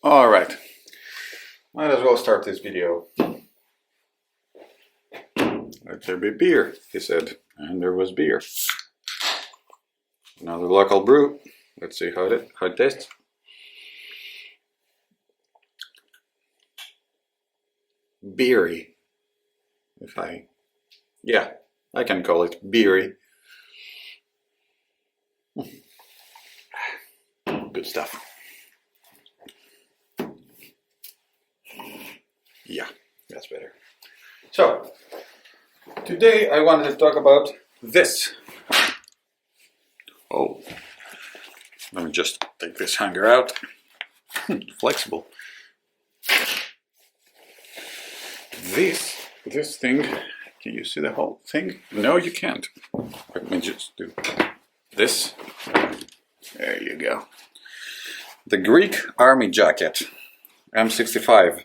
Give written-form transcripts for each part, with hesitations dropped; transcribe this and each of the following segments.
Alright, might as well start this video. Let there be beer, he said, and there was beer. Another local brew. Let's see how it tastes. Beery. Yeah, I can call it beery. Good stuff. Yeah, that's better. So, today I wanted to talk about this. Oh, let me just take this hanger out. Flexible. This thing, can you see the whole thing? No, you can't. Let me just do this. There you go. The Greek Army Jacket, M65.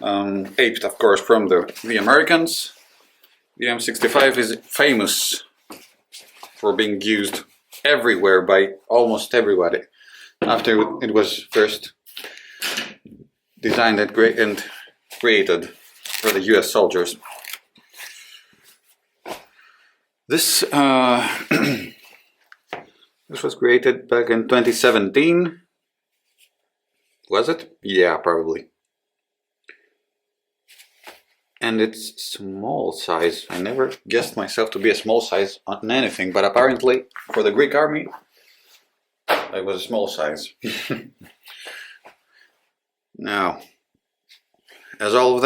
Aped, of course, from the Americans. The M65 is famous for being used everywhere by almost everybody after it was first designed and created for the US soldiers. This this was created back in 2017. Was it? Yeah, probably. And it's small size. I never guessed myself to be a small size on anything, but apparently for the Greek army, I was a small size. Now, as all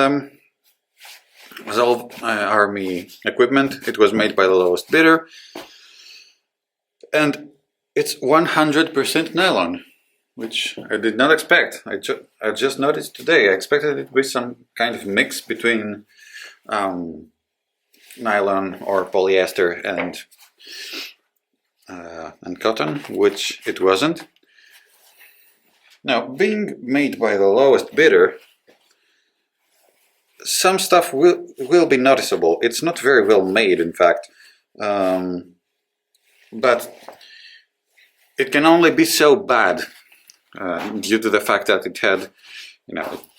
army equipment, it was made by the lowest bidder, and it's 100% nylon, which I did not expect. I just noticed today. I expected it to be some kind of mix between nylon or polyester and cotton, which it wasn't. Now, being made by the lowest bidder, some stuff will be noticeable. It's not very well made, in fact, but it can only be so bad due to the fact that it had,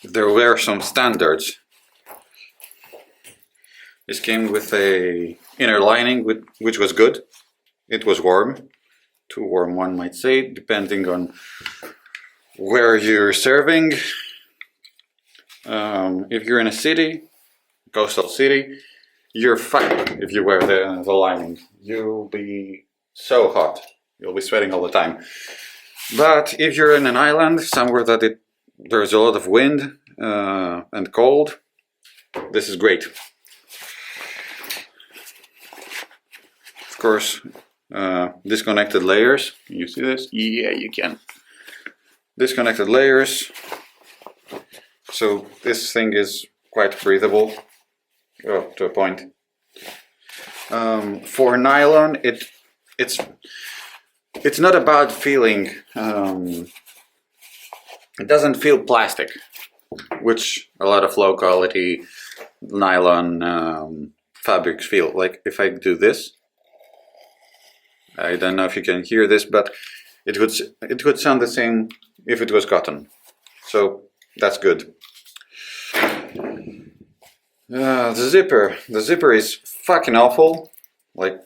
there were some standards. This came with a inner lining which was good. It was warm, too warm one might say, depending on where you're serving. If you're in a city, coastal city, you're fine if you wear the lining. You'll be so hot. You'll be sweating all the time. But if you're in an island, somewhere that there's a lot of wind and cold, this is great. Of course, disconnected layers. Can you see this? Yeah, you can. Disconnected layers. So this thing is quite breathable, to a point. For nylon, it's not a bad feeling. It doesn't feel plastic, which a lot of low quality nylon fabrics feel. Like if I do this, I don't know if you can hear this, but it would sound the same if it was cotton. So that's good. The zipper is fucking awful. Like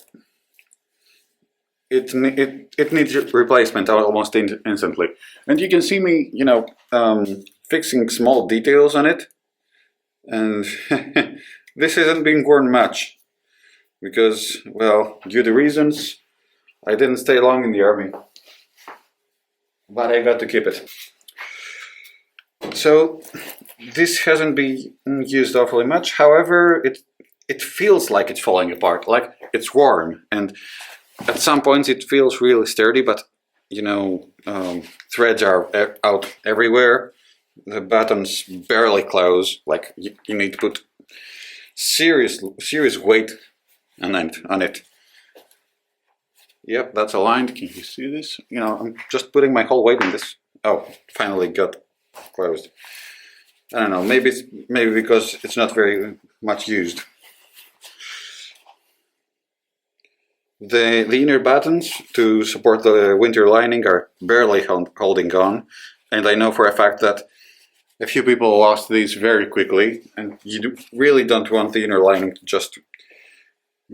it needs replacement almost instantly. And you can see me, fixing small details on it. And this isn't being worn much because, well, due to reasons, I didn't stay long in the army. But I got to keep it. So this hasn't been used awfully much. However, it feels like it's falling apart, like it's warm, and at some points it feels really sturdy. But threads are out everywhere. The buttons barely close. Like you need to put serious weight on it. Yep, that's aligned. Can you see this? I'm just putting my whole weight in this. Oh, finally got closed. I don't know, maybe because it's not very much used. The inner buttons to support the winter lining are barely holding on. And I know for a fact that a few people lost these very quickly, and you really don't want the inner lining to just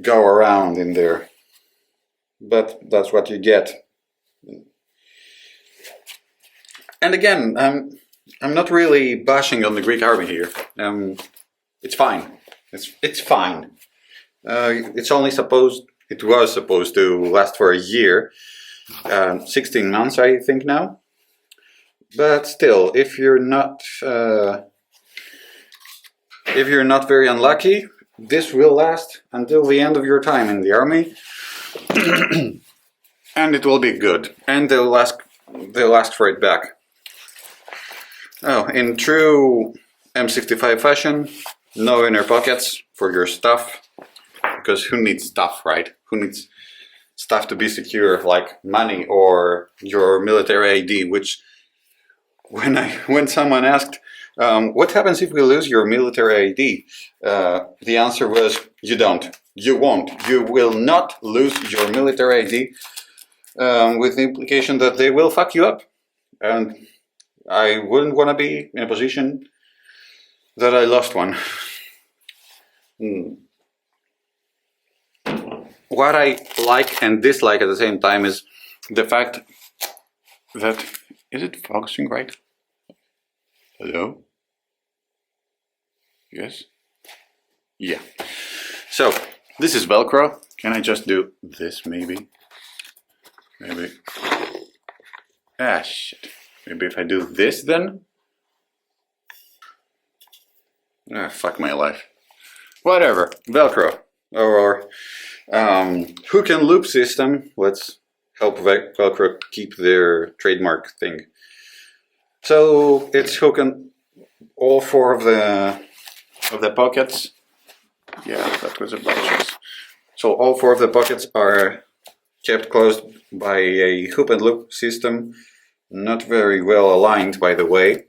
go around in there. But that's what you get. And again, I'm not really bashing on the Greek army here. It's fine. It's fine. It was supposed to last for a year, 16 months, I think now. But still, if you're not very unlucky, this will last until the end of your time in the army, and it will be good. And they'll ask for it back. Oh, in true M65 fashion, no inner pockets for your stuff, because who needs stuff, right? Who needs stuff to be secure, like money or your military ID, which when someone asked, what happens if we lose your military ID? The answer was, you don't. You won't. You will not lose your military ID, with the implication that they will fuck you up. And I wouldn't want to be in a position that I lost one. What I like and dislike at the same time is the fact that... Is it focusing right? Hello? Yes? Yeah. So, this is Velcro. Can I just do this maybe? Maybe. Ah, shit. Maybe if I do this then? Ah, fuck my life. Whatever. Velcro. Or hook and loop system. Let's help Velcro keep their trademark thing. So it's hooking all four of the pockets. Yeah, that was about it. So all four of the pockets are kept closed by a hook and loop system. Not very well aligned, by the way.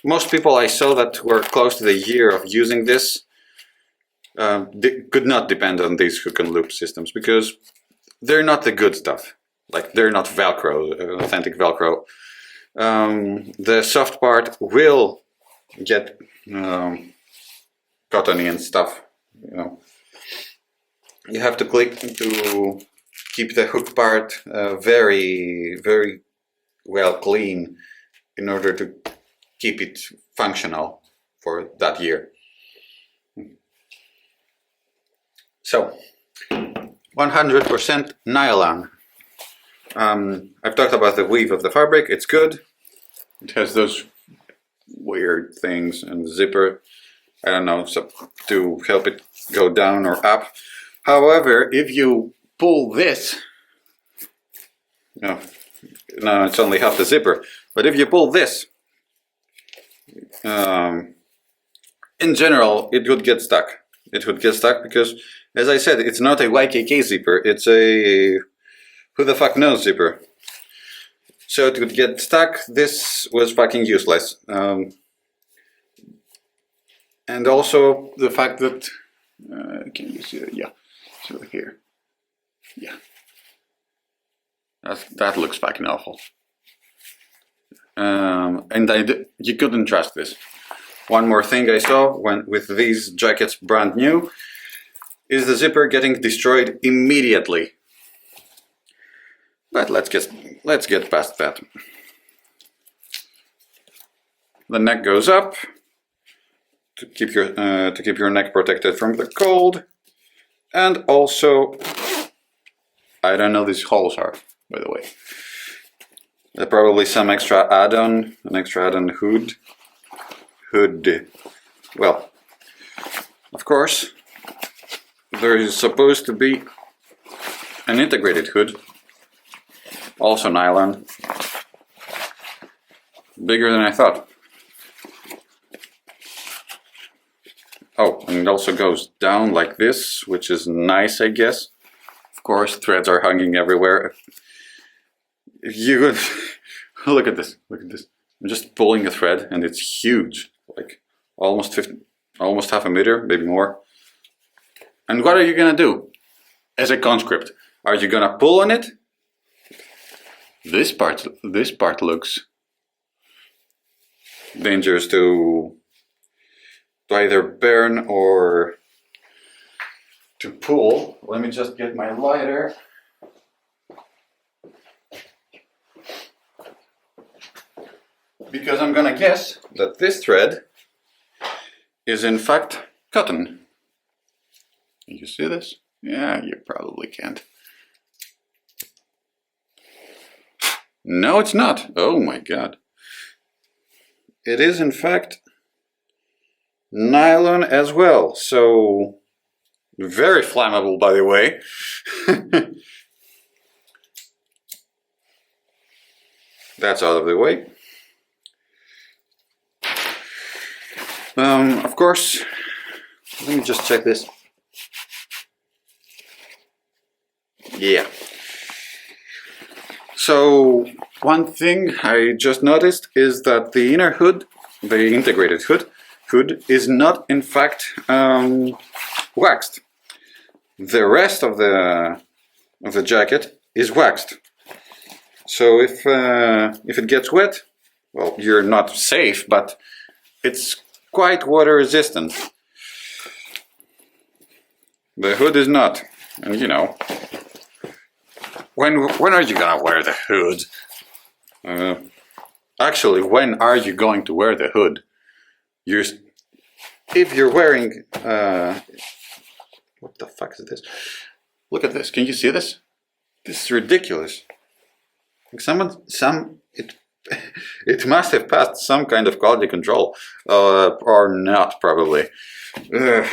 Most people I saw that were close to the year of using this could not depend on these hook and loop systems, because they're not the good stuff. Like, they're not Velcro, authentic Velcro. The soft part will get cottony and stuff. You know, you have to click to keep the hook part very, very well clean in order to keep it functional for that year. So, 100% nylon. I've talked about the weave of the fabric. It's good. It has those weird things and zipper, I don't know, so to help it go down or up. However, if you pull this, no, it's only half the zipper, but if you pull this, in general, it would get stuck. It would get stuck because, as I said, it's not a YKK zipper, it's a who the fuck knows zipper. So it would get stuck. This was fucking useless. And also the fact that, can you see it? Yeah, so here, yeah. That looks fucking awful. And you couldn't trust this. One more thing I saw with these jackets brand new is the zipper getting destroyed immediately. But let's get past that. The neck goes up to keep your neck protected from the cold, and also, I don't know these holes are, by the way. There's probably some extra add-on, an extra add-on hood. Well, of course, there is supposed to be an integrated hood, also nylon, bigger than I thought. Oh, and it also goes down like this, which is nice, I guess. Of course, threads are hanging everywhere. You look at this. Look at this. I'm just pulling a thread, and it's huge, like almost half a meter, maybe more. And what are you gonna do as a conscript? Are you gonna pull on it? This part looks dangerous to either burn or to pull. Let me just get my lighter. Because I'm gonna guess that this thread is in fact cotton. Can you see this? Yeah, you probably can't. No, it's not. Oh my god. It is in fact nylon as well, so very flammable, by the way. That's out of the way. Of course, let me just check this. Yeah. So one thing I just noticed is that the inner hood, the integrated hood is not in fact waxed. The rest of the jacket is waxed. So if it gets wet, well, you're not safe, but it's quite water resistant. The hood is not, and you know, when are you gonna wear the hood? Actually, when are you going to wear the hood? If you're wearing what the fuck is this? Look at this. Can you see this? This is ridiculous. It must have passed some kind of quality control, or not, probably. Ugh.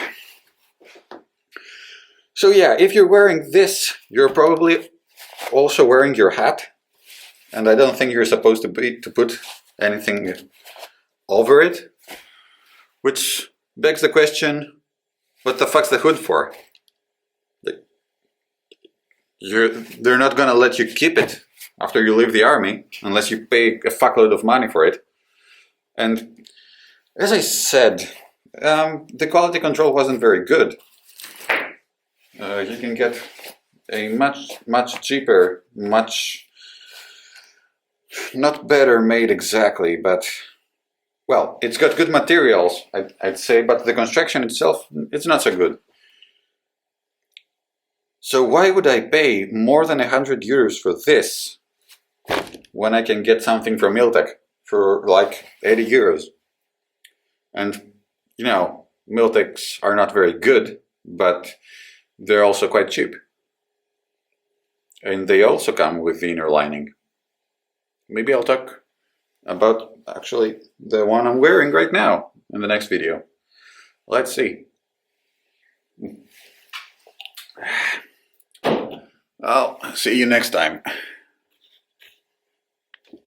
So yeah, if you're wearing this, you're probably also wearing your hat, and I don't think you're supposed to put anything over it, which begs the question, what the fuck's the hood for? They're not gonna let you keep it after you leave the army, unless you pay a fuckload of money for it. And as I said, the quality control wasn't very good. You can get a much cheaper, not better made exactly, but well, it's got good materials, I'd say, but the construction itself, it's not so good. So why would I pay more than 100 euros for this when I can get something from Miltech for like 80 euros? And you know, Miltechs are not very good, but they're also quite cheap. And they also come with the inner lining. Maybe I'll talk about actually the one I'm wearing right now in the next video. Let's see. I'll see you next time.